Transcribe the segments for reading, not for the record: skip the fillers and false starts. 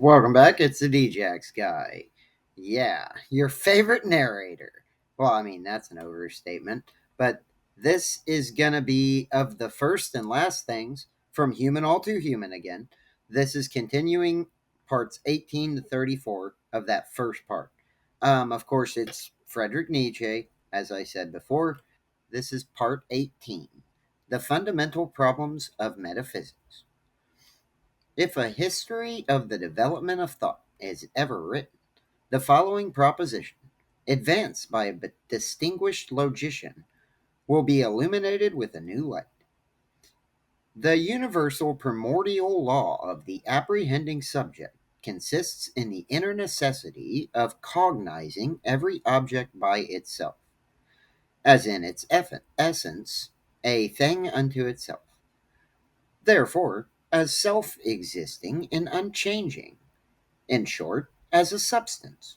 Welcome back. It's the DJX guy. Yeah, your favorite narrator. Well, I mean, that's an overstatement. But this is going to be of the first and last things from Human All Too Human again. This is continuing parts 18 to 34 of that first part. Of course, it's Friedrich Nietzsche, as I said before. This is part 18, The Fundamental Problems of Metaphysics. If a history of the development of thought is ever written, the following proposition, advanced by a distinguished logician, will be illuminated with a new light. The universal primordial law of the apprehending subject consists in the inner necessity of cognizing every object by itself, as in its essence, a thing unto itself. Therefore, as self existing and unchanging, in short, as a substance.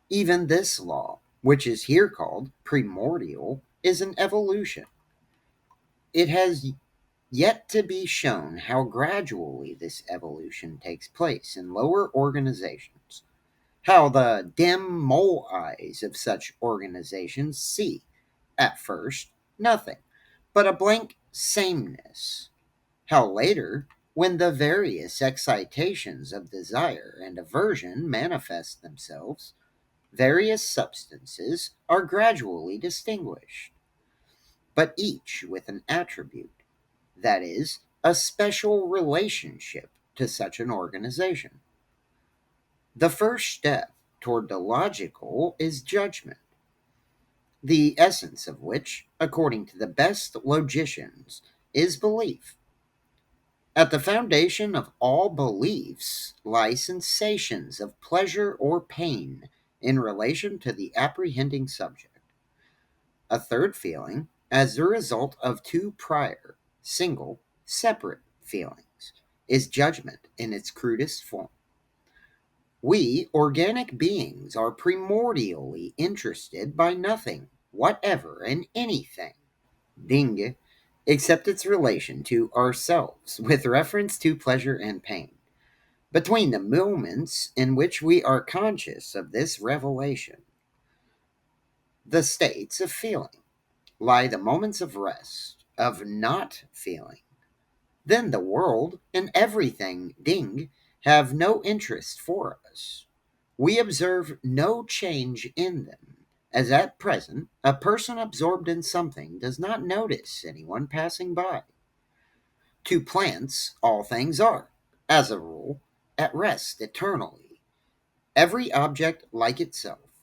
Even this law, which is here called primordial, is an evolution. It has yet to be shown how gradually this evolution takes place in lower organizations, how the dim mole eyes of such organizations see, at first, nothing but a blank sameness, how later, when the various excitations of desire and aversion manifest themselves, various substances are gradually distinguished, but each with an attribute, that is, a special relationship to such an organization. The first step toward the logical is judgment, the essence of which, according to the best logicians, is belief. At the foundation of all beliefs lie sensations of pleasure or pain in relation to the apprehending subject. A third feeling, as the result of two prior, single, separate feelings, is judgment in its crudest form. We, organic beings, are primordially interested by nothing whatever in anything, Dinge, except its relation to ourselves with reference to pleasure and pain. Between the moments in which we are conscious of this revelation, the states of feeling, lie the moments of rest, of not feeling. Then the world and everything, ding, have no interest for us. We observe no change in them, as at present a person absorbed in something does not notice anyone passing by. To plants, all things are, as a rule, at rest eternally, every object like itself,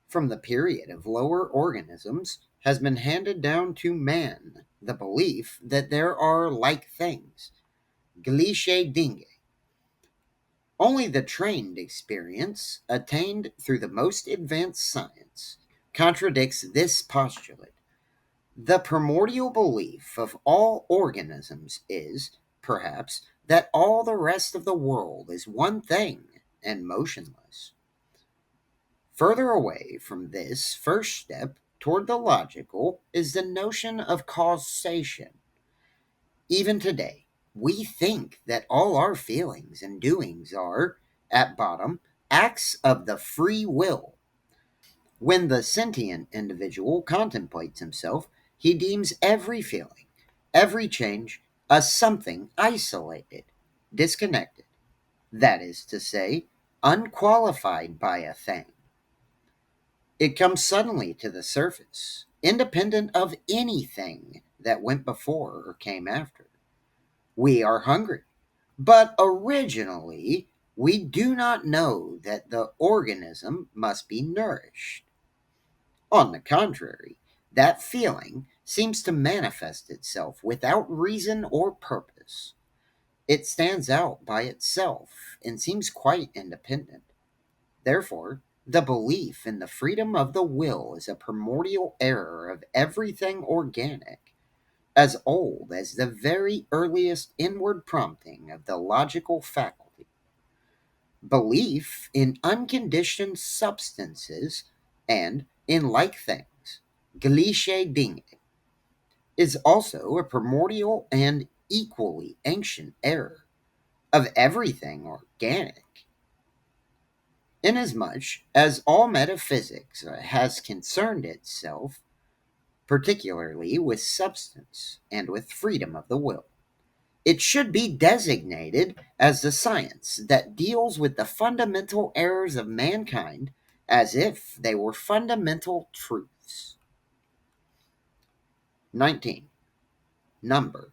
from the period of lower organisms, has been handed down to man the belief that there are like things, gleiche Dinge. Only the trained experience, attained through the most advanced science, contradicts this postulate. The primordial belief of all organisms is, perhaps, that all the rest of the world is one thing and motionless. Further away from this first step toward the logical is the notion of causation. Even today, we think that all our feelings and doings are, at bottom, acts of the free will. When the sentient individual contemplates himself, he deems every feeling, every change, a something isolated, disconnected, that is to say, unqualified by a thing. It comes suddenly to the surface, independent of anything that went before or came after. We are hungry, but originally we do not know that the organism must be nourished. On the contrary, that feeling seems to manifest itself without reason or purpose. It stands out by itself and seems quite independent. Therefore, the belief in the freedom of the will is a primordial error of everything organic, as old as the very earliest inward prompting of the logical faculty. Belief in unconditioned substances and in like things, gleiche Dinge, is also a primordial and equally ancient error. of everything organic, inasmuch as all metaphysics has concerned itself particularly with substance and with freedom of the will. It should be designated as the science that deals with the fundamental errors of mankind as if they were fundamental truths. 19. Number.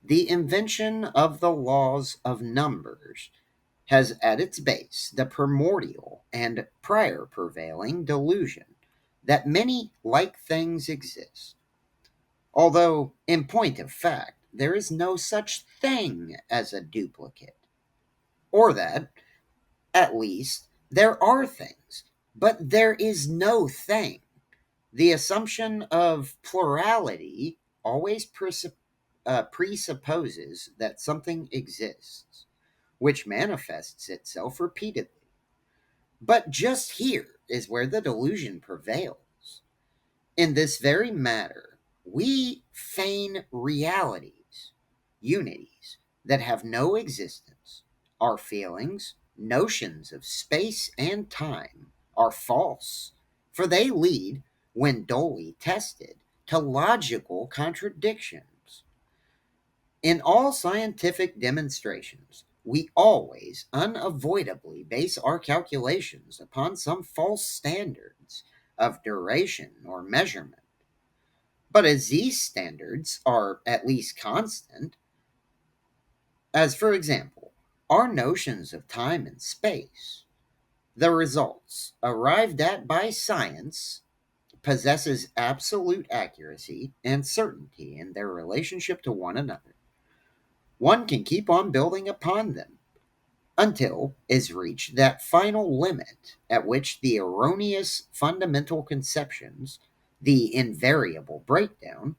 The invention of the laws of numbers has at its base the primordial and prior prevailing delusion that many like things exist, although, in point of fact, there is no such thing as a duplicate, or that, at least, there are things, but there is no thing. The assumption of plurality always presupposes that something exists, which manifests itself repeatedly. But just here is where the delusion prevails. In this very matter, we feign realities, unities that have no existence. Our feelings, notions of space and time are false, for they lead, when dully tested, to logical contradictions. In all scientific demonstrations, we always unavoidably base our calculations upon some false standards of duration or measurement. But as these standards are at least constant, as for example, our notions of time and space, the results arrived at by science possesses absolute accuracy and certainty in their relationship to one another. One can keep on building upon them until is reached that final limit at which the erroneous fundamental conceptions, the invariable breakdown,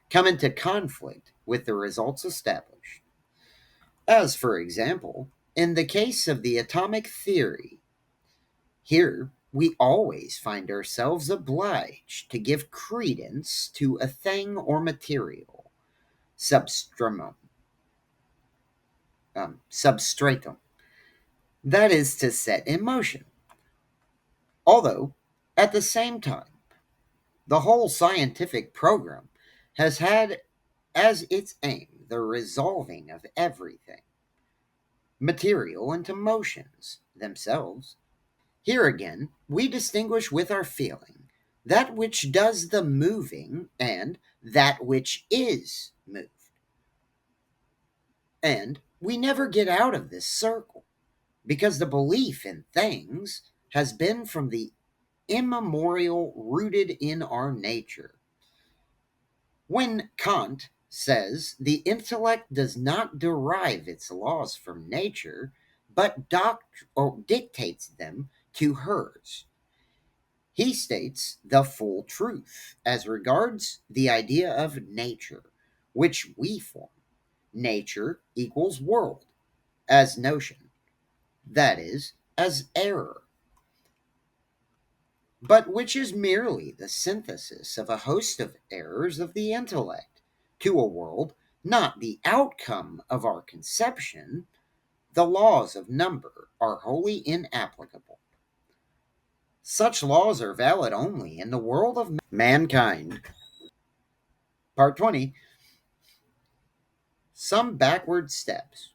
come into conflict with the results established. As, for example, in the case of the atomic theory, here we always find ourselves obliged to give credence to a thing or material, substrumum, substratum, that is to set in motion. Although, at the same time, the whole scientific program has had as its aim the resolving of everything material into motions themselves. Here again, we distinguish with our feeling that which does the moving and that which is moved. And we never get out of this circle because the belief in things has been from the immemorial rooted in our nature. When Kant says the intellect does not derive its laws from nature, but dictates them to hers, he states the full truth as regards the idea of nature, which we form. Nature equals world as notion, that is, as error, but which is merely the synthesis of a host of errors of the intellect to a world not the outcome of our conception. The laws of number are wholly inapplicable. Such laws are valid only in the world of mankind. Part 20. Some backward steps.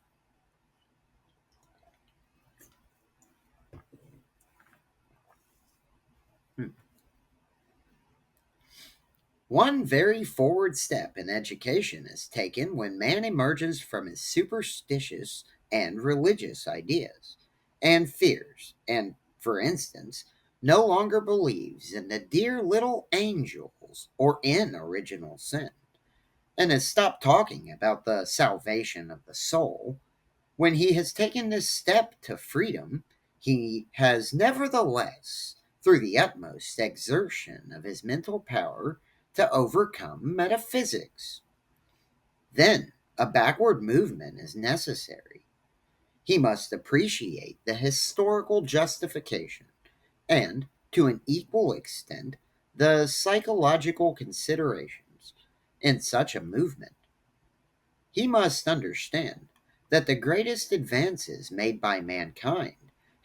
Hmm. One very forward step in education is taken when man emerges from his superstitious and religious ideas and fears, and, for instance, no longer believes in the dear little angels or in original sin, and has stopped talking about the salvation of the soul. When he has taken this step to freedom, he has nevertheless, through the utmost exertion of his mental power, to overcome metaphysics. Then a backward movement is necessary. He must appreciate the historical justification and, to an equal extent, the psychological considerations in such a movement. He must understand that the greatest advances made by mankind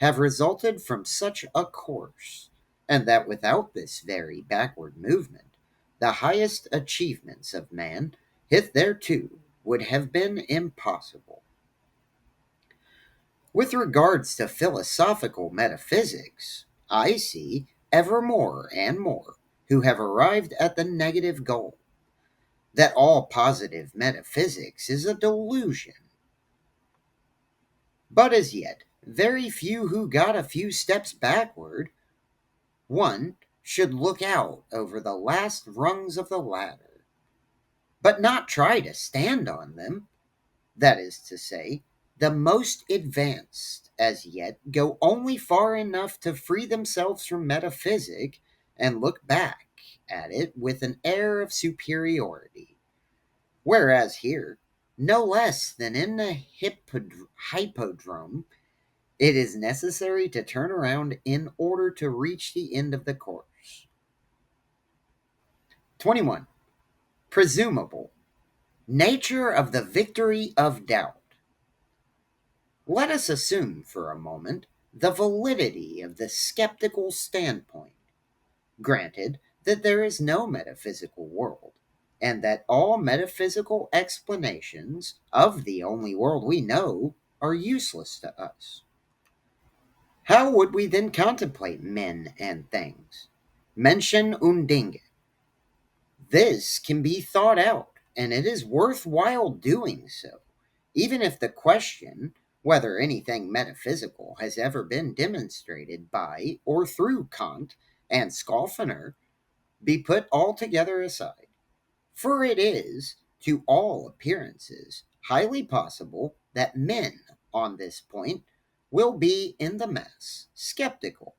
have resulted from such a course, and that without this very backward movement, the highest achievements of man hitherto would have been impossible. With regards to philosophical metaphysics, I see ever more and more who have arrived at the negative goal that all positive metaphysics is a delusion. But as yet, very few who got a few steps backward. One should look out over the last rungs of the ladder, but not try to stand on them. That is to say, the most advanced as yet go only far enough to free themselves from metaphysic and look back at it with an air of superiority. Whereas here, no less than in the hippodrome, it is necessary to turn around in order to reach the end of the course. 21. Presumable. Nature of the victory of doubt. Let us assume for a moment the validity of the skeptical standpoint. Granted that there is no metaphysical world, and that all metaphysical explanations of the only world we know are useless to us. How would we then contemplate men and things? Mention und Dinge. This can be thought out, and it is worthwhile doing so, even if the question whether anything metaphysical has ever been demonstrated by or through Kant and Skolfener be put altogether aside. For it is, to all appearances, highly possible that men on this point will be in the mass skeptical.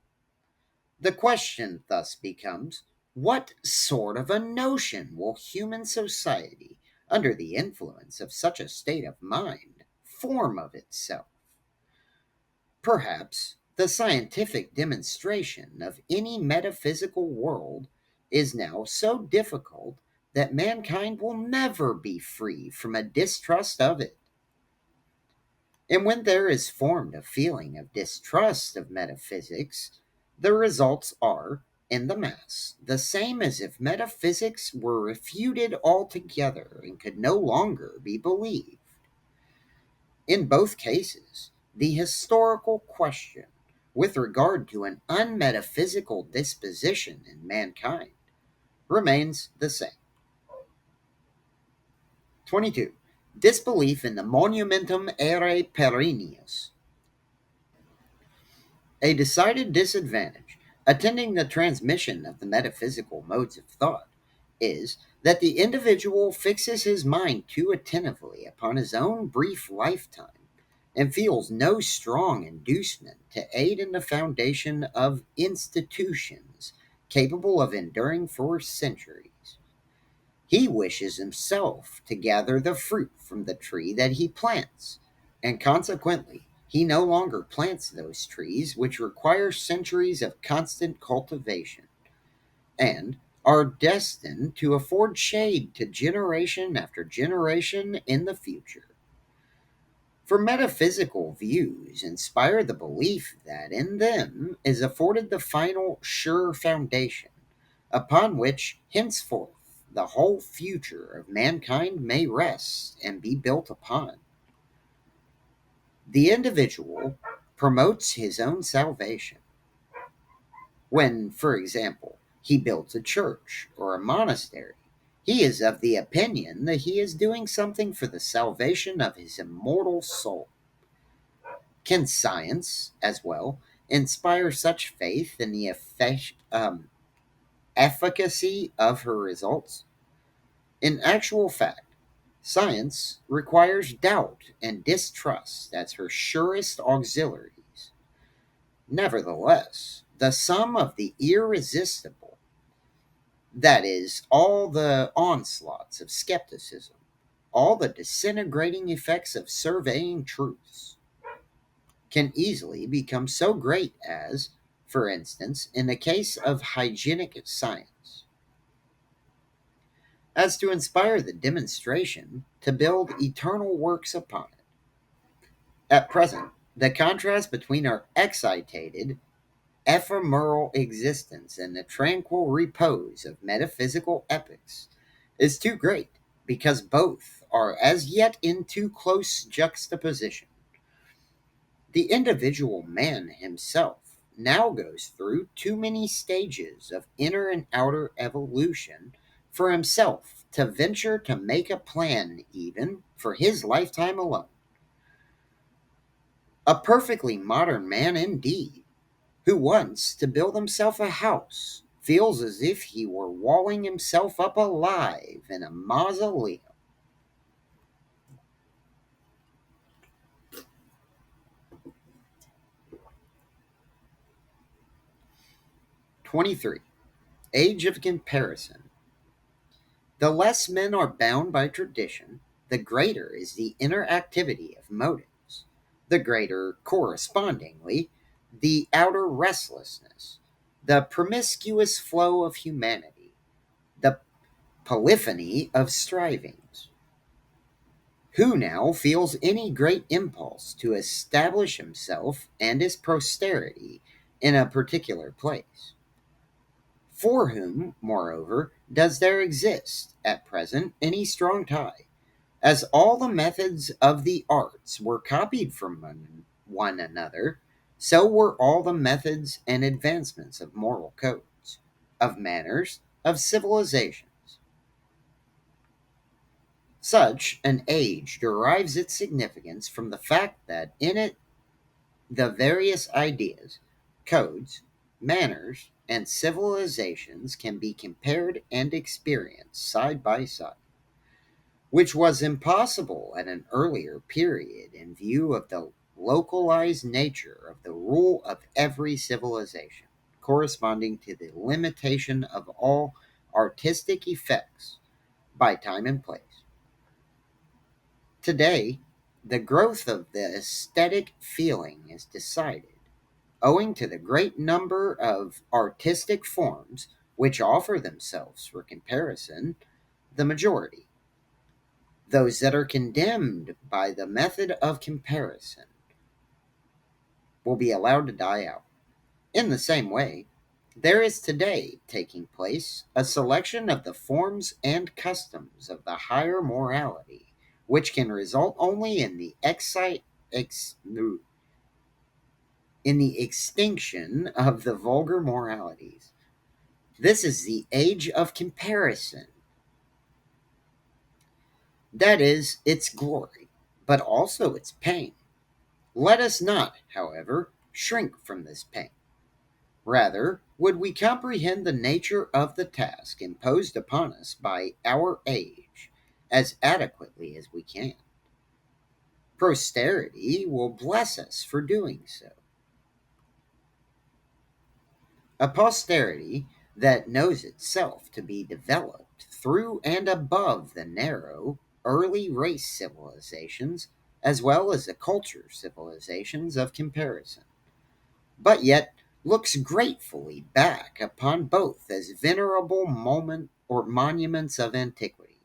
The question thus becomes, what sort of a notion will human society, under the influence of such a state of mind, form of itself? Perhaps the scientific demonstration of any metaphysical world is now so difficult that mankind will never be free from a distrust of it. And when there is formed a feeling of distrust of metaphysics, the results are, in the mass, the same as if metaphysics were refuted altogether and could no longer be believed. In both cases, the historical question with regard to an unmetaphysical disposition in mankind remains the same. 22. Disbelief in the monumentum ere perennius. A decided disadvantage attending the transmission of the metaphysical modes of thought is that the individual fixes his mind too attentively upon his own brief lifetime and feels no strong inducement to aid in the foundation of institutions capable of enduring for centuries. He wishes himself to gather the fruit from the tree that he plants, and consequently, he no longer plants those trees which require centuries of constant cultivation and are destined to afford shade to generation after generation in the future. For metaphysical views inspire the belief that in them is afforded the final sure foundation upon which henceforth the whole future of mankind may rest and be built upon. The individual promotes his own salvation. When, for example, he builds a church or a monastery, he is of the opinion that he is doing something for the salvation of his immortal soul. Can science, as well, inspire such faith in the efficacy of her results? In actual fact, science requires doubt and distrust as her surest auxiliaries. Nevertheless, the sum of the irresistible, that is, all the onslaughts of skepticism, all the disintegrating effects of surveying truths, can easily become so great as, for instance, in the case of hygienic science, as to inspire the demonstration to build eternal works upon it. At present, the contrast between our excited, ephemeral existence and the tranquil repose of metaphysical epochs is too great, because both are as yet in too close juxtaposition. The individual man himself now goes through too many stages of inner and outer evolution for himself to venture to make a plan even for his lifetime alone. A perfectly modern man indeed, who wants to build himself a house, feels as if he were walling himself up alive in a mausoleum. 23. Age of comparison. The less men are bound by tradition, the greater is the inner activity of motives, the greater, correspondingly, the outer restlessness, the promiscuous flow of humanity, the polyphony of strivings. Who now feels any great impulse to establish himself and his posterity in a particular place? For whom, moreover, does there exist, at present, any strong tie? As all the methods of the arts were copied from one another, so were all the methods and advancements of moral codes, of manners, of civilizations. Such an age derives its significance from the fact that in it the various ideas, codes, manners, and civilizations can be compared and experienced side by side, which was impossible at an earlier period in view of the localized nature of the rule of every civilization, corresponding to the limitation of all artistic effects by time and place. Today, the growth of the aesthetic feeling is decided, owing to the great number of artistic forms which offer themselves for comparison, the majority. Those that are condemned by the method of comparison will be allowed to die out. In the same way, there is today taking place a selection of the forms and customs of the higher morality, which can result only in the in the extinction of the vulgar moralities. This is the age of comparison. That is its glory, but also its pain. Let us not, however, shrink from this pain. Rather, would we comprehend the nature of the task imposed upon us by our age as adequately as we can. Posterity will bless us for doing so. A posterity that knows itself to be developed through and above the narrow, early race civilizations as well as the culture civilizations of comparison, but yet looks gratefully back upon both as venerable moment or monuments of antiquity.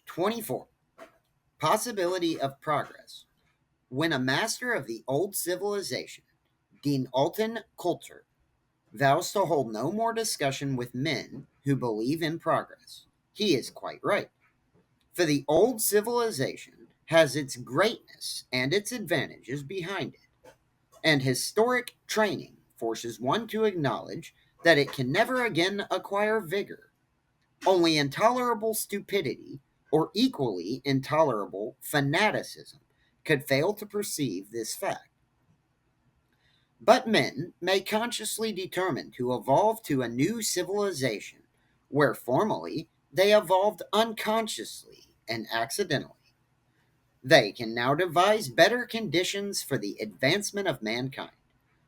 24. Possibility of progress. When a master of the old civilization, Den Alten Kultur, vows to hold no more discussion with men who believe in progress, he is quite right. For the old civilization has its greatness and its advantages behind it, and historic training forces one to acknowledge that it can never again acquire vigor. Only intolerable stupidity or equally intolerable fanaticism could fail to perceive this fact. But men may consciously determine to evolve to a new civilization where formerly they evolved unconsciously and accidentally. They can now devise better conditions for the advancement of mankind,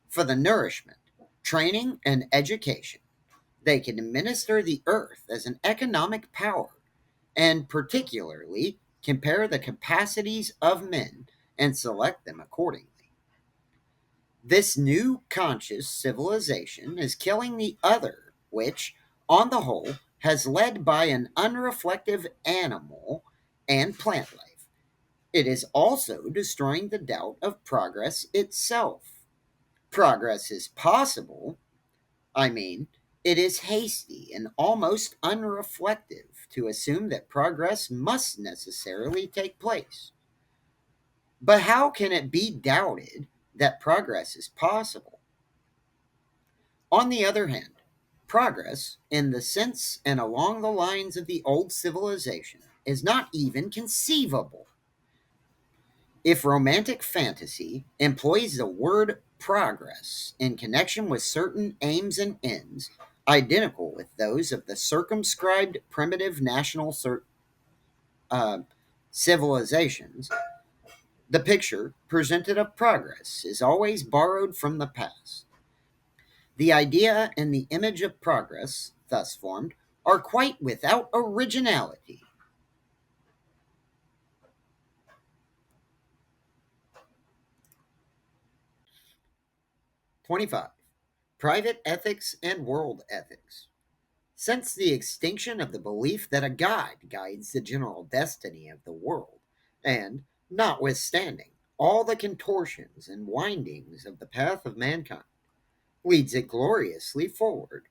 for the nourishment, training, and education. They can administer the earth as an economic power, and particularly compare the capacities of men and select them accordingly. This new conscious civilization is killing the other, which, on the whole, has led by an unreflective animal and plant life. It is also destroying the doubt of progress itself. Progress is possible. I mean, it is hasty and almost unreflective to assume that progress must necessarily take place. But how can it be doubted that progress is possible? On the other hand, progress, in the sense and along the lines of the old civilization, is not even conceivable. If romantic fantasy employs the word progress in connection with certain aims and ends identical with those of the circumscribed primitive national uh, civilizations, the picture presented of progress is always borrowed from the past. The idea and the image of progress, thus formed, are quite without originality. 25. Private ethics and world ethics. Since the extinction of the belief that a God guides the general destiny of the world, and, notwithstanding all the contortions and windings of the path of mankind, leads it gloriously forward,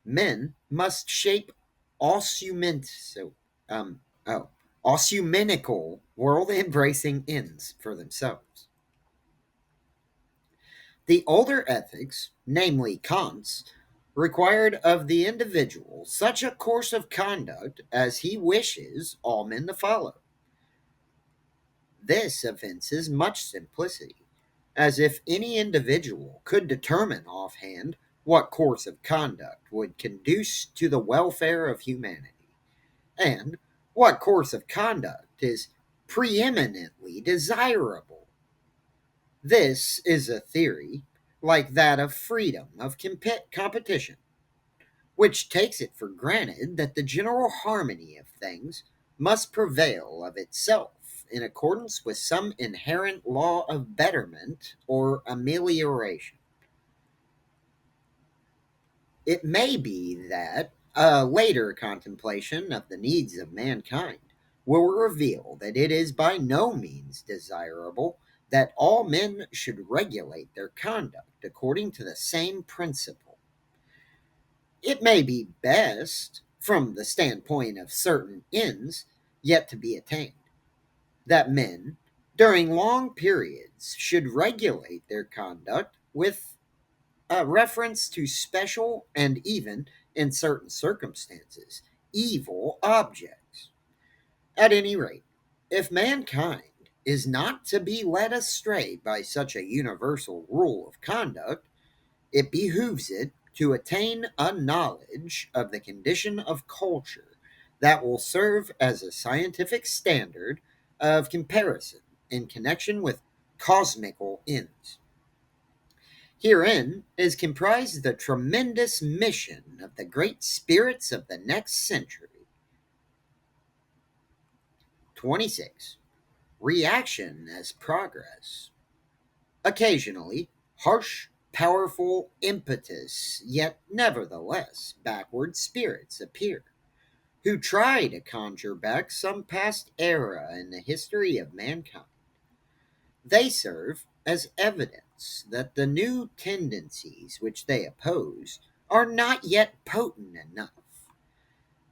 men must shape ossument, so, um, oh, ossumenical world embracing ends for themselves. The older ethics, namely Kant's, required of the individual such a course of conduct as he wishes all men to follow. This evinces much simplicity, as if any individual could determine offhand what course of conduct would conduce to the welfare of humanity, and what course of conduct is preeminently desirable. This is a theory like that of freedom of competition, which takes it for granted that the general harmony of things must prevail of itself in accordance with some inherent law of betterment or amelioration. It may be that a later contemplation of the needs of mankind will reveal that it is by no means desirable that all men should regulate their conduct according to the same principle. It may be best, from the standpoint of certain ends yet to be attained, that men, during long periods, should regulate their conduct with a reference to special and even, in certain circumstances, evil objects. At any rate, if mankind is not to be led astray by such a universal rule of conduct, it behooves it to attain a knowledge of the condition of culture that will serve as a scientific standard of comparison in connection with cosmical ends. Herein is comprised the tremendous mission of the great spirits of the next century. 26. Reaction as progress. Occasionally, harsh, powerful, impetus, yet nevertheless backward spirits appear, who try to conjure back some past era in the history of mankind. They serve as evidence that the new tendencies which they oppose are not yet potent enough,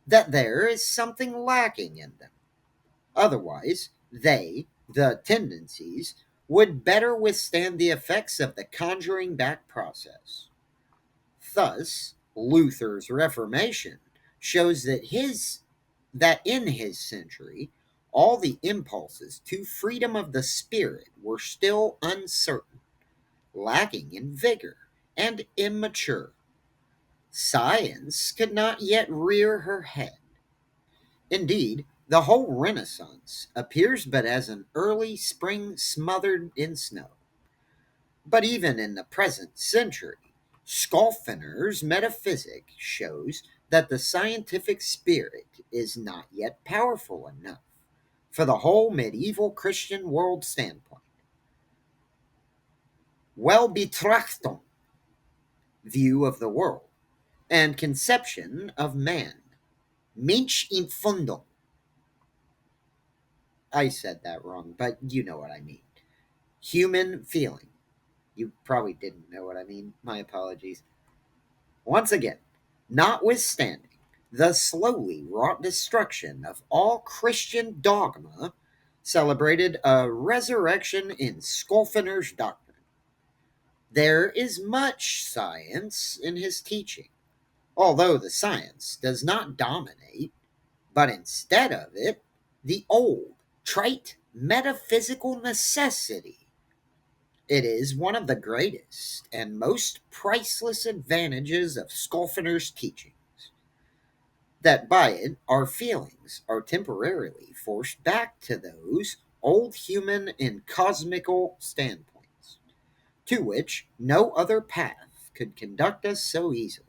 that there is something lacking in them. Otherwise, they, the tendencies, would better withstand the effects of the conjuring back process. Thus, Luther's Reformation shows that in his century all the impulses to freedom of the spirit were still uncertain, lacking in vigor, and immature. Science could not yet rear her head. Indeed, the whole Renaissance appears but as an early spring smothered in snow. But even in the present century, Skolfiner's metaphysic shows that the scientific spirit is not yet powerful enough for the whole medieval Christian world standpoint. Welbetrachtung, view of the world, and conception of man, Mensch Empfindung, I said that wrong, but you know what I mean. Human feeling. You probably didn't know what I mean. My apologies. Once again, notwithstanding the slowly wrought destruction of all Christian dogma, celebrated a resurrection in Skolfiner's doctrine. There is much science in his teaching, although the science does not dominate, but instead of it, the old, trite metaphysical necessity. It is one of the greatest and most priceless advantages of Skolfiner's teachings that by it our feelings are temporarily forced back to those old human and cosmical standpoints, to which no other path could conduct us so easily.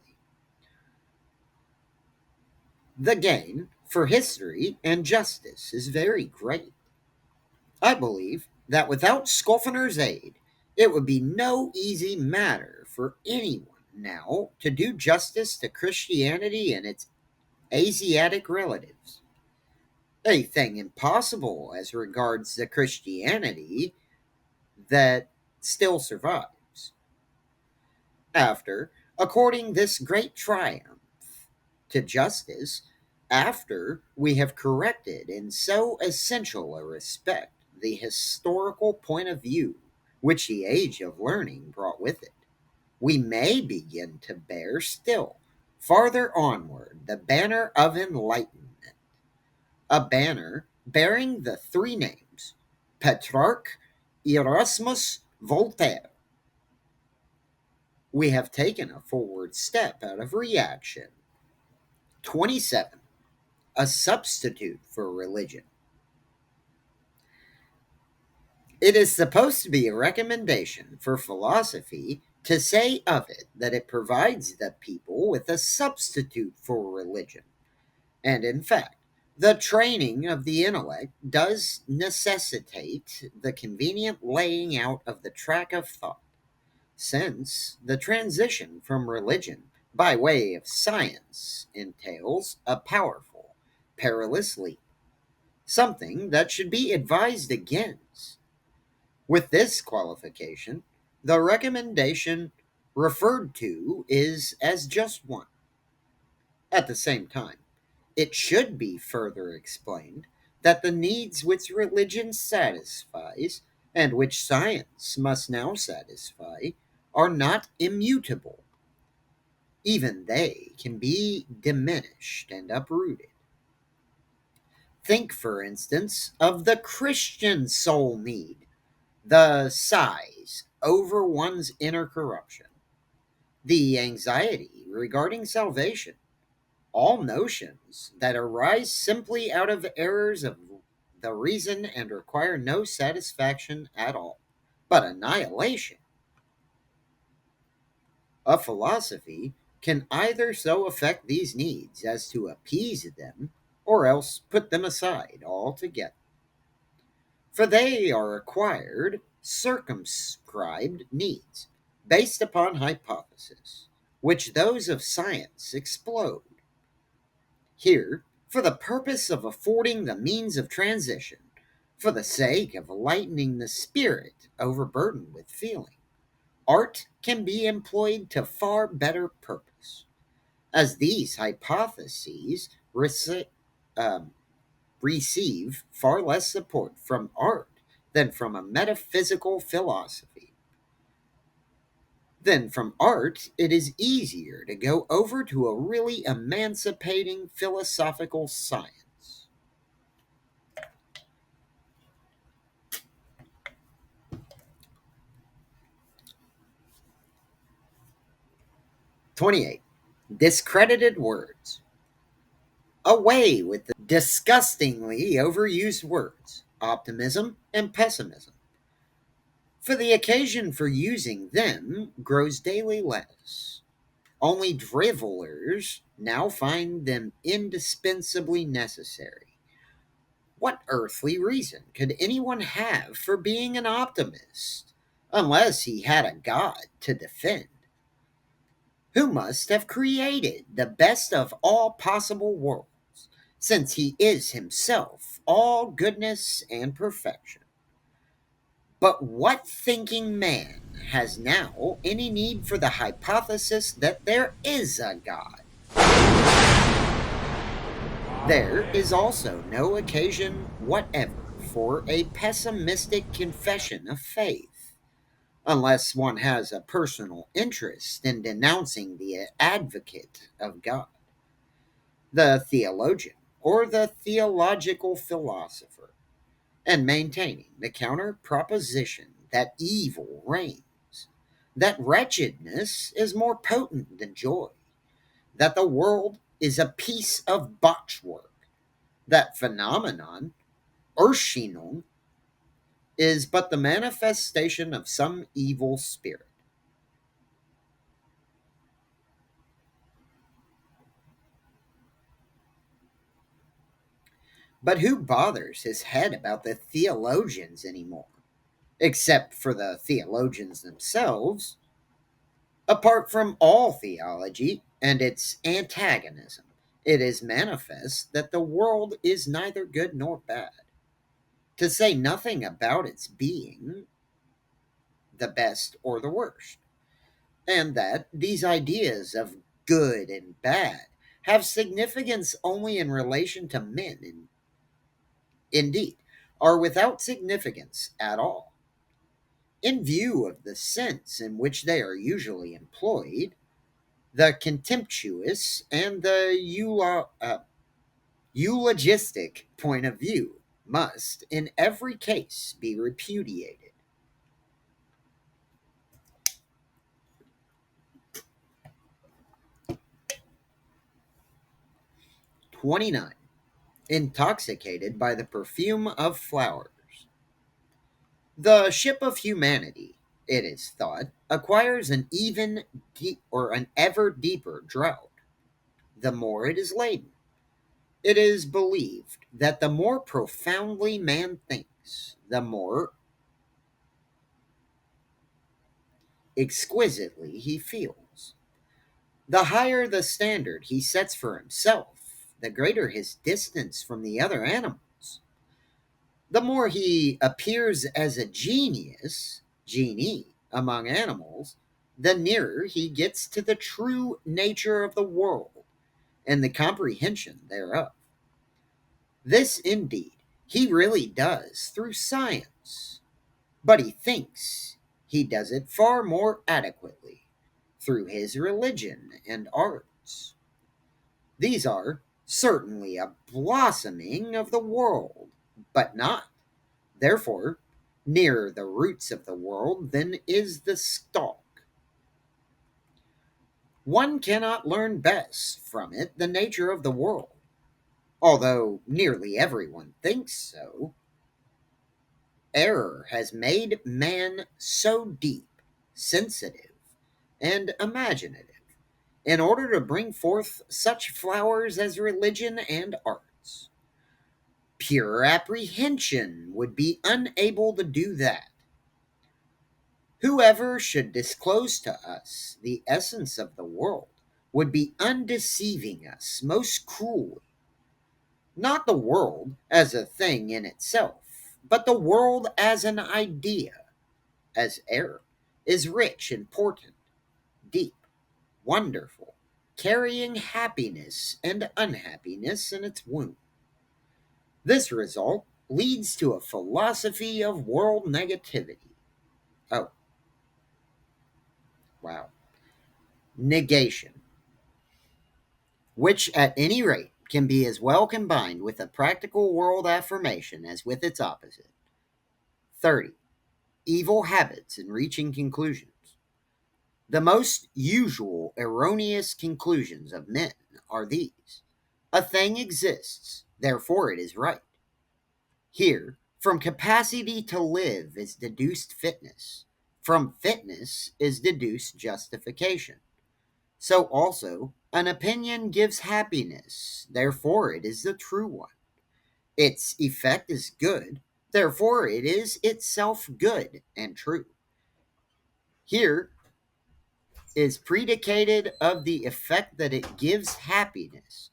The gain for history and justice is very great. I believe that without Skolfiner's aid, it would be no easy matter for anyone now to do justice to Christianity and its Asiatic relatives. A thing impossible as regards the Christianity that still survives. After according this great triumph to justice, after we have corrected in so essential a respect the historical point of view which the age of learning brought with it, we may begin to bear still farther onward the banner of enlightenment, a banner bearing the three names Petrarch, Erasmus, Voltaire. We have taken a forward step out of reaction. 27. A substitute for religion. It is supposed to be a recommendation for philosophy to say of it that it provides the people with a substitute for religion. And in fact, the training of the intellect does necessitate the convenient laying out of the track of thought, since the transition from religion by way of science entails a powerful, perilous leap, something that should be advised against. With this qualification, the recommendation referred to is as just one. At the same time, it should be further explained that the needs which religion satisfies, and which science must now satisfy, are not immutable. Even they can be diminished and uprooted. Think, for instance, of the Christian soul need, the sighs over one's inner corruption, the anxiety regarding salvation, all notions that arise simply out of errors of the reason and require no satisfaction at all, but annihilation. A philosophy can either so affect these needs as to appease them, or else put them aside altogether. For they are acquired, circumscribed needs, based upon hypothesis, which those of science explode. Here, for the purpose of affording the means of transition, for the sake of lightening the spirit overburdened with feeling, art can be employed to far better purpose, as these hypotheses um, receive far less support from art than from a metaphysical philosophy. Then from art, it is easier to go over to a really emancipating philosophical science. 28. Discredited words. Away with the disgustingly overused words, optimism and pessimism, for the occasion for using them grows daily less. Only drivellers now find them indispensably necessary. What earthly reason could anyone have for being an optimist, unless he had a God to defend, who must have created the best of all possible worlds, since he is himself all goodness and perfection. But what thinking man has now any need for the hypothesis that there is a God? There is also no occasion whatever for a pessimistic confession of faith, unless one has a personal interest in denouncing the advocate of God, the theologian, or the theological philosopher, and maintaining the counter proposition that evil reigns, that wretchedness is more potent than joy, that the world is a piece of botchwork, that phenomenon, Erscheinung, is but the manifestation of some evil spirit. But who bothers his head about the theologians anymore? Except for the theologians themselves. Apart from all theology and its antagonism, it is manifest that the world is neither good nor bad, to say nothing about its being the best or the worst, and that these ideas of good and bad have significance only in relation to men, and indeed are without significance at all. In view of the sense in which they are usually employed, the contemptuous and the eulogistic point of view must, in every case, be repudiated. 29. Intoxicated by the perfume of flowers. The ship of humanity, it is thought, acquires an even deep or an ever deeper draught the more it is laden. It is believed that the more profoundly man thinks, the more exquisitely he feels. The higher the standard he sets for himself, the greater his distance from the other animals. The more he appears as a genie, among animals, the nearer he gets to the true nature of the world and the comprehension thereof. This, indeed, he really does through science, but he thinks he does it far more adequately through his religion and arts. These are certainly a blossoming of the world, but not, therefore, nearer the roots of the world than is the stalk. One cannot learn best from it the nature of the world, although nearly everyone thinks so. Error has made man so deep, sensitive, and imaginative in order to bring forth such flowers as religion and arts. Pure apprehension would be unable to do that. Whoever should disclose to us the essence of the world would be undeceiving us most cruelly. Not the world as a thing in itself, but the world as an idea, as error, is rich, important, deep, wonderful, carrying happiness and unhappiness in its womb. This result leads to a philosophy of world negativity. Oh, wow. Negation, which at any rate can be as well combined with a practical world affirmation as with its opposite. 30. Evil habits in reaching conclusions. The most usual erroneous conclusions of men are these: a thing exists, therefore it is right. Here, from capacity to live is deduced fitness. From fitness is deduced justification. So also, an opinion gives happiness, therefore it is the true one. Its effect is good, therefore it is itself good and true. Here is predicated of the effect that it gives happiness.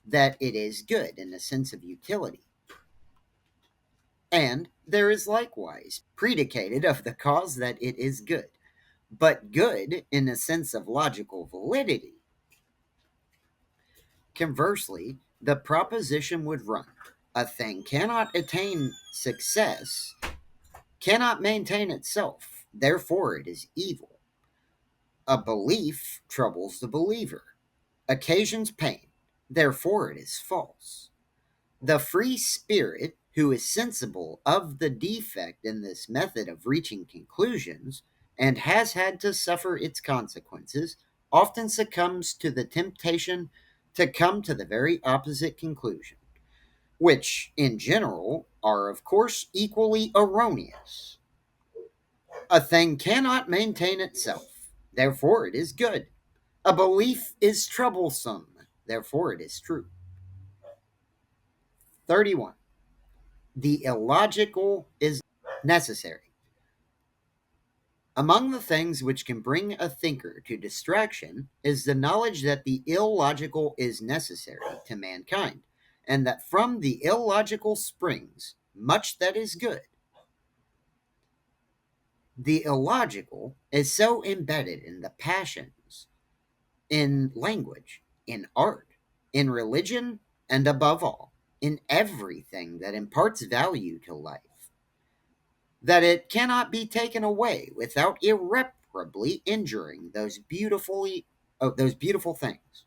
that it is good in the sense of utility. And there is likewise predicated of the cause that it is good, but good in the sense of logical validity. Conversely, the proposition would run: a thing cannot attain success, cannot maintain itself, therefore it is evil. A belief troubles the believer, occasions pain, therefore it is false. The free spirit, who is sensible of the defect in this method of reaching conclusions, and has had to suffer its consequences, often succumbs to the temptation to come to the very opposite conclusion, which, in general, are of course equally erroneous. A thing cannot maintain itself, therefore it is good. A belief is troublesome, therefore it is true. 31. The illogical is necessary. Among the things which can bring a thinker to distraction is the knowledge that the illogical is necessary to mankind, and that from the illogical springs much that is good. The illogical is so embedded in the passions, in language, in art, in religion, and above all, in everything that imparts value to life, that it cannot be taken away without irreparably injuring those beautiful things.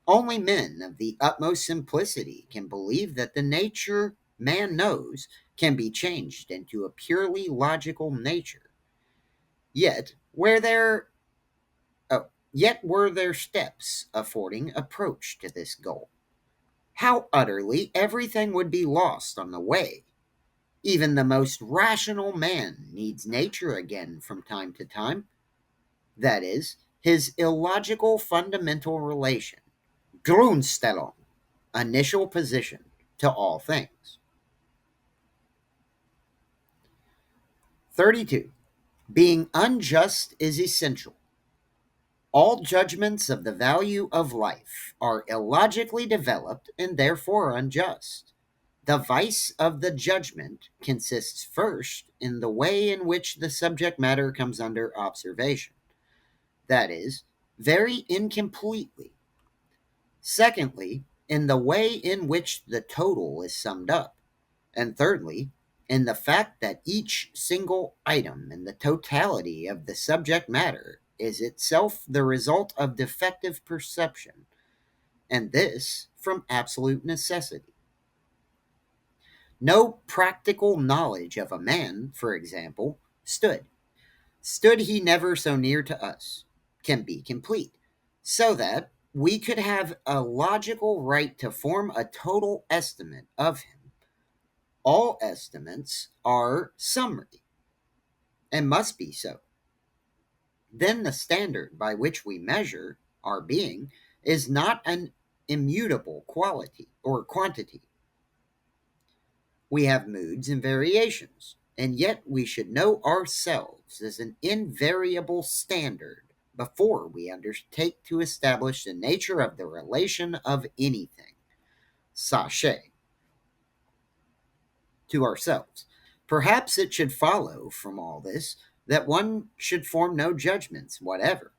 Only men of the utmost simplicity can believe that the nature man knows can be changed into a purely logical nature. Yet, yet were there steps affording approach to this goal. How utterly everything would be lost on the way! Even the most rational man needs nature again from time to time. That is, his illogical fundamental relation, Grundstellung, initial position, to all things. 32. Being unjust is essential. All judgments of the value of life are illogically developed and therefore unjust. The vice of the judgment consists first in the way in which the subject matter comes under observation, that is, very incompletely. Secondly, in the way in which the total is summed up. And thirdly, in the fact that each single item in the totality of the subject matter is itself the result of defective perception, and this from absolute necessity. No practical knowledge of a man, for example, stood he never so near to us, can be complete, so that we could have a logical right to form a total estimate of him. All estimates are summary, and must be so. Then the standard by which we measure our being is not an immutable quality or quantity. We have moods and variations, and yet we should know ourselves as an invariable standard before we undertake to establish the nature of the relation of anything, sachet, to ourselves. Perhaps it should follow from all this that one should form no judgments whatever.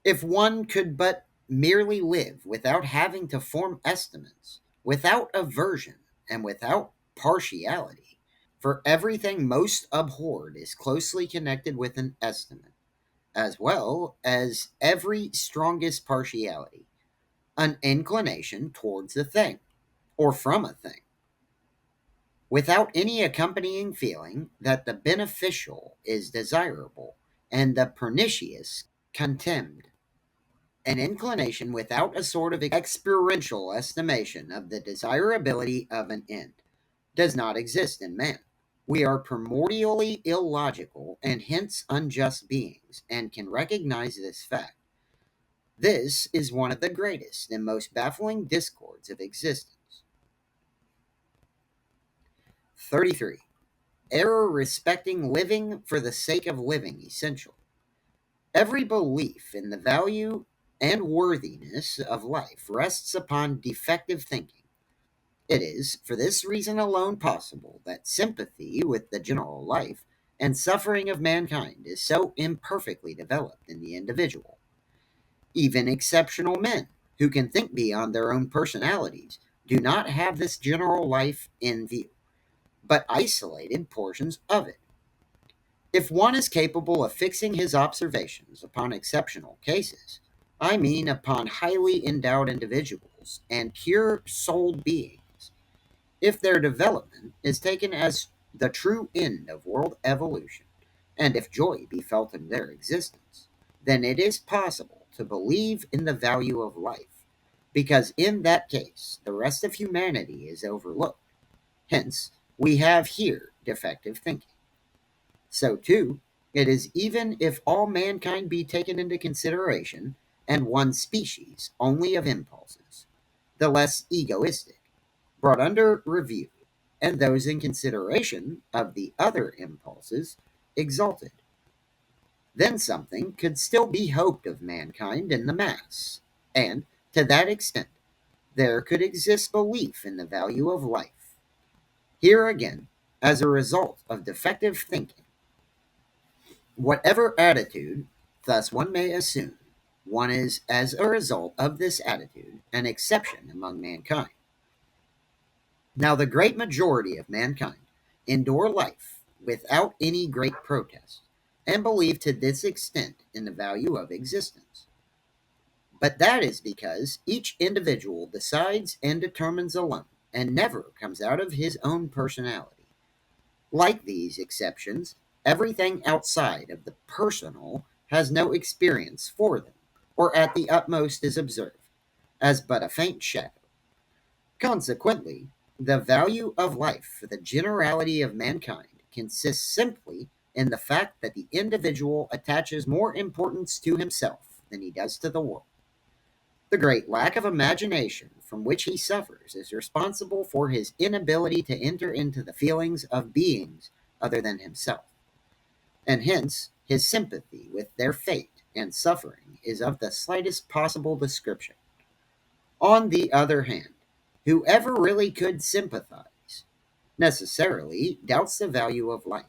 If one could but merely live without having to form estimates, without aversion, and without partiality, for everything most abhorred is closely connected with an estimate, as well as every strongest partiality, an inclination towards a thing, or from a thing, without any accompanying feeling that the beneficial is desirable and the pernicious contemned. An inclination without a sort of experiential estimation of the desirability of an end does not exist in man. We are primordially illogical and hence unjust beings, and can recognize this fact. This is one of the greatest and most baffling discords of existence. 33. Error respecting living for the sake of living essential. Every belief in the value and worthiness of life rests upon defective thinking. It is, for this reason alone, possible that sympathy with the general life and suffering of mankind is so imperfectly developed in the individual. Even exceptional men who can think beyond their own personalities do not have this general life in view, but isolated portions of it. If one is capable of fixing his observations upon exceptional cases, I mean upon highly endowed individuals and pure souled beings, if their development is taken as the true end of world evolution, and if joy be felt in their existence, then it is possible to believe in the value of life, because in that case the rest of humanity is overlooked. Hence, we have here defective thinking. So, too, it is even if all mankind be taken into consideration, and one species only of impulses, the less egoistic, brought under review, and those in consideration of the other impulses exalted, then something could still be hoped of mankind in the mass, and to that extent there could exist belief in the value of life. Here again, as a result of defective thinking, whatever attitude thus one may assume, one is, as a result of this attitude, an exception among mankind. Now, the great majority of mankind endure life without any great protest, and believe to this extent in the value of existence. But that is because each individual decides and determines alone, and never comes out of his own personality. Like these exceptions, everything outside of the personal has no experience for them, or at the utmost is observed as but a faint shadow. Consequently, the value of life for the generality of mankind consists simply in the fact that the individual attaches more importance to himself than he does to the world. The great lack of imagination from which he suffers is responsible for his inability to enter into the feelings of beings other than himself, and hence his sympathy with their fate and suffering is of the slightest possible description. On the other hand, whoever really could sympathize necessarily doubts the value of life.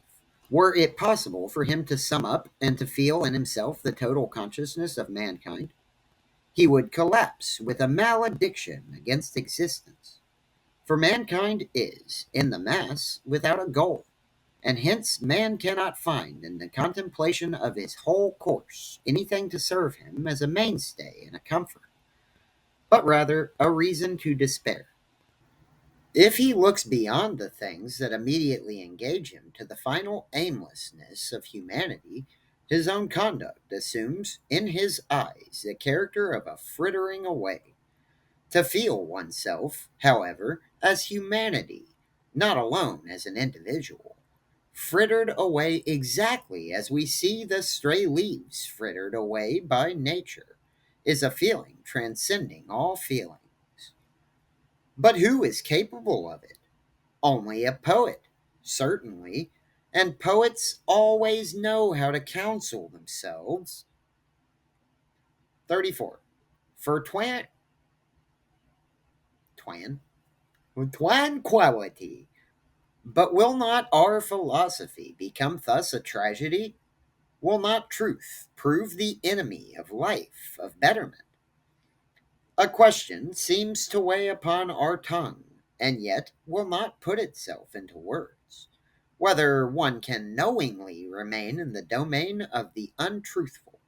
Were it possible for him to sum up and to feel in himself the total consciousness of mankind, he would collapse with a malediction against existence. For mankind is, in the mass, without a goal, and hence man cannot find in the contemplation of his whole course anything to serve him as a mainstay and a comfort, but rather a reason to despair. If he looks beyond the things that immediately engage him to the final aimlessness of humanity, his own conduct assumes in his eyes the character of a frittering away. To feel oneself, however, as humanity, not alone as an individual, frittered away exactly as we see the stray leaves frittered away by nature, is a feeling transcending all feelings. But who is capable of it? Only a poet, certainly, and poets always know how to counsel themselves. 34. For tranquility. But will not our philosophy become thus a tragedy? Will not truth prove the enemy of life, of betterment? A question seems to weigh upon our tongue, and yet will not put itself into words. Whether one can knowingly remain in the domain of the untruthful,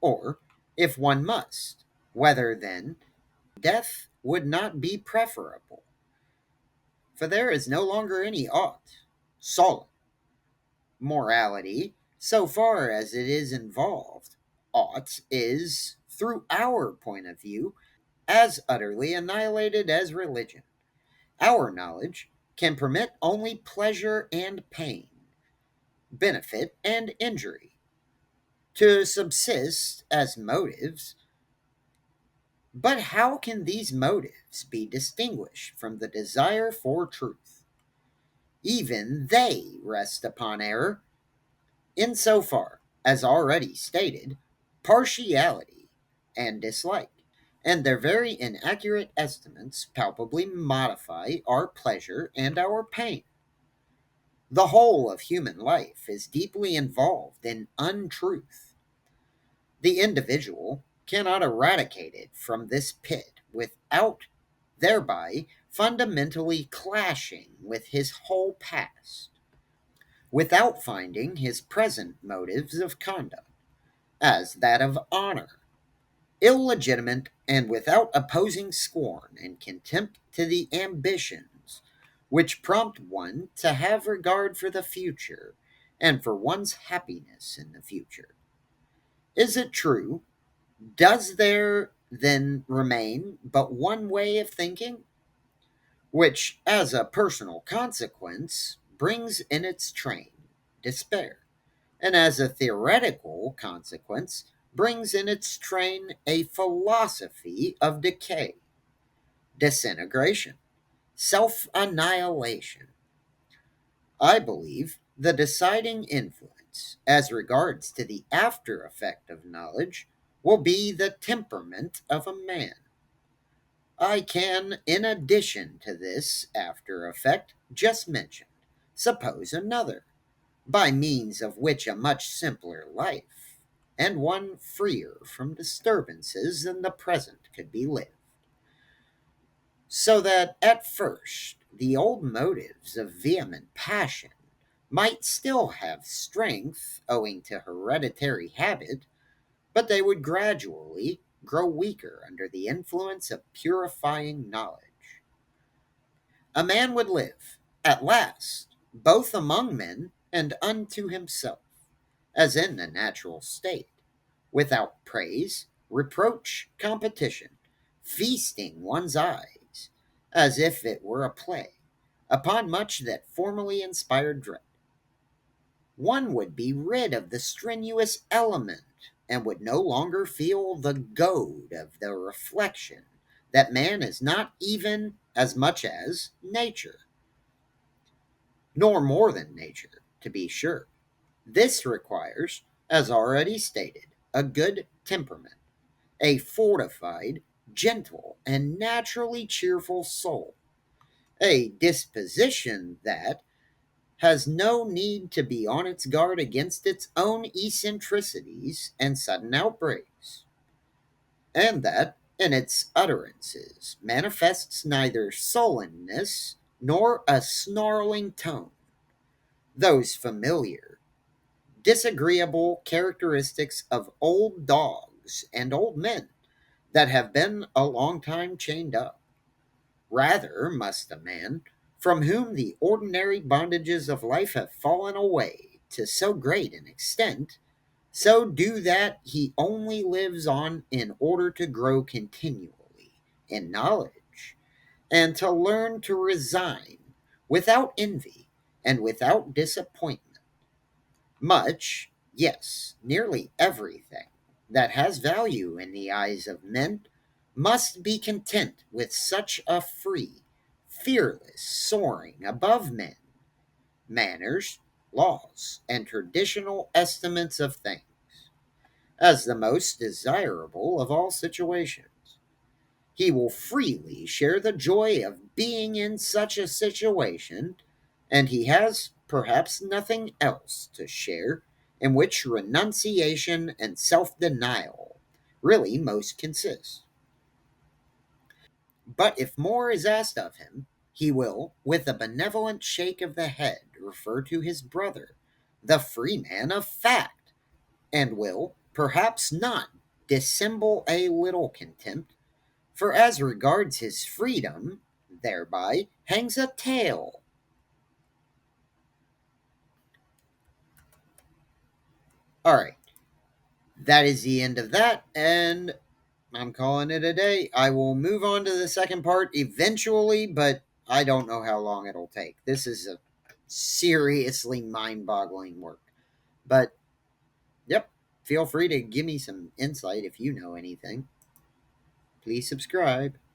or, if one must, whether then death would not be preferable. For there is no longer any ought, solid morality, so far as it is involved. Ought is, through our point of view, as utterly annihilated as religion. Our knowledge can permit only pleasure and pain, benefit and injury, to subsist as motives. But how can these motives be distinguished from the desire for truth? Even they rest upon error, insofar as already stated, partiality. and dislike, and their very inaccurate estimates palpably modify our pleasure and our pain. The whole of human life is deeply involved in untruth. The individual cannot eradicate it from this pit without thereby fundamentally clashing with his whole past, without finding his present motives of conduct, as that of honor, illegitimate, and without opposing scorn and contempt to the ambitions which prompt one to have regard for the future and for one's happiness in the future. Is it true? Does there then remain but one way of thinking, which, as a personal consequence, brings in its train despair, and as a theoretical consequence, brings in its train a philosophy of decay, disintegration, self annihilation? I believe the deciding influence as regards to the after effect of knowledge will be the temperament of a man. I can, in addition to this after effect just mentioned, suppose another, by means of which a much simpler life, and one freer from disturbances than the present, could be lived. So that at first the old motives of vehement passion might still have strength owing to hereditary habit, but they would gradually grow weaker under the influence of purifying knowledge. A man would live, at last, both among men and unto himself, as in a natural state, without praise, reproach, competition, feasting one's eyes, as if it were a play, upon much that formerly inspired dread. One would be rid of the strenuous element, and would no longer feel the goad of the reflection that man is not even as much as nature, nor more than nature, to be sure. This requires, as already stated, a good temperament, a fortified, gentle, and naturally cheerful soul, a disposition that has no need to be on its guard against its own eccentricities and sudden outbreaks, and that, in its utterances, manifests neither sullenness nor a snarling tone, those familiar, disagreeable characteristics of old dogs and old men that have been a long time chained up. Rather must a man, from whom the ordinary bondages of life have fallen away to so great an extent, so do that he only lives on in order to grow continually in knowledge, and to learn to resign without envy and without disappointment much, yes, nearly everything that has value in the eyes of men must be content with such a free, fearless soaring above men, manners, laws, and traditional estimates of things, as the most desirable of all situations. He will freely share the joy of being in such a situation, and he has perhaps nothing else to share in which renunciation and self denial really most consist. But if more is asked of him, he will, with a benevolent shake of the head, refer to his brother, the free man of fact, and will, perhaps not, dissemble a little contempt, for as regards his freedom, thereby hangs a tale. All right, that is the end of that, and I'm calling it a day. I will move on to the second part eventually, but I don't know how long it'll take. This is a seriously mind boggling work. But, yep, feel free to give me some insight if you know anything. Please subscribe.